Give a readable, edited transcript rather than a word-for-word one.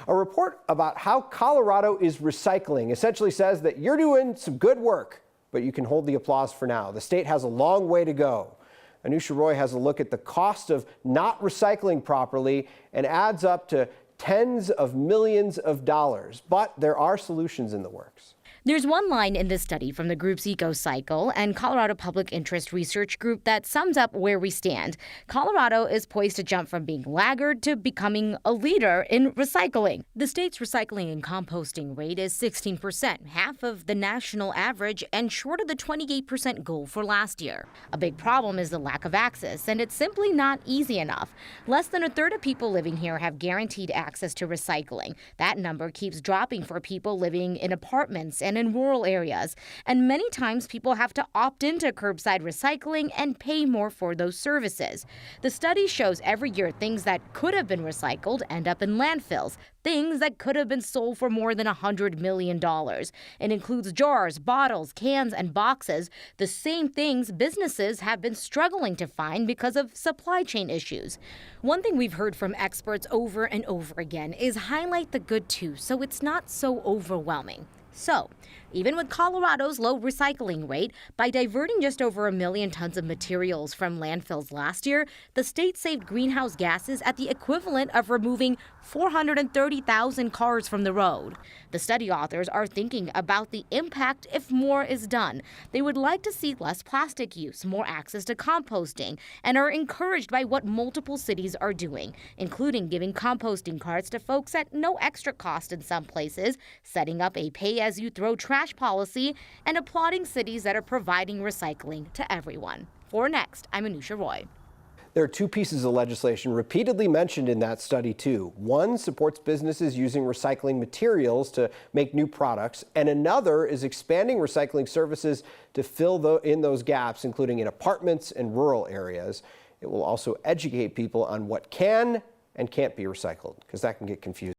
A report about how Colorado is recycling essentially says that you're doing some good work, but you can hold the applause for now. The state has a long way to go. Anusha Roy has a look at the cost of not recycling properly and adds up to tens of millions of dollars. But there are solutions in the works. There's one line in this study from the group's EcoCycle and Colorado Public Interest Research Group that sums up where we stand. Colorado is poised to jump from being laggard to becoming a leader in recycling. The state's recycling and composting rate is 16%, half of the national average and short of the 28% goal for last year. A big problem is the lack of access, and it's simply not easy enough. Less than a third of people living here have guaranteed access to recycling. That number keeps dropping for people living in apartments and in rural areas. And many times people have to opt into curbside recycling and pay more for those services. The study shows every year things that could have been recycled end up in landfills, things that could have been sold for more than $100 million. It includes jars, bottles, cans, and boxes, the same things businesses have been struggling to find because of supply chain issues. One thing we've heard from experts over and over again is highlight the good too, so it's not so overwhelming. So, even with Colorado's low recycling rate, by diverting just over 1 million tons of materials from landfills last year, the state saved greenhouse gases at the equivalent of removing 430,000 cars from the road. The study authors are thinking about the impact if more is done. They would like to see less plastic use, more access to composting, and are encouraged by what multiple cities are doing, including giving composting carts to folks at no extra cost in some places, setting up a pay-as-you-throw trash policy, and applauding cities that are providing recycling to everyone. For Next, I'm Anusha Roy. There are two pieces of legislation repeatedly mentioned in that study, too. One supports businesses using recycling materials to make new products, and another is expanding recycling services to fill in those gaps, including in apartments and rural areas. It will also educate people on what can and can't be recycled, because that can get confusing.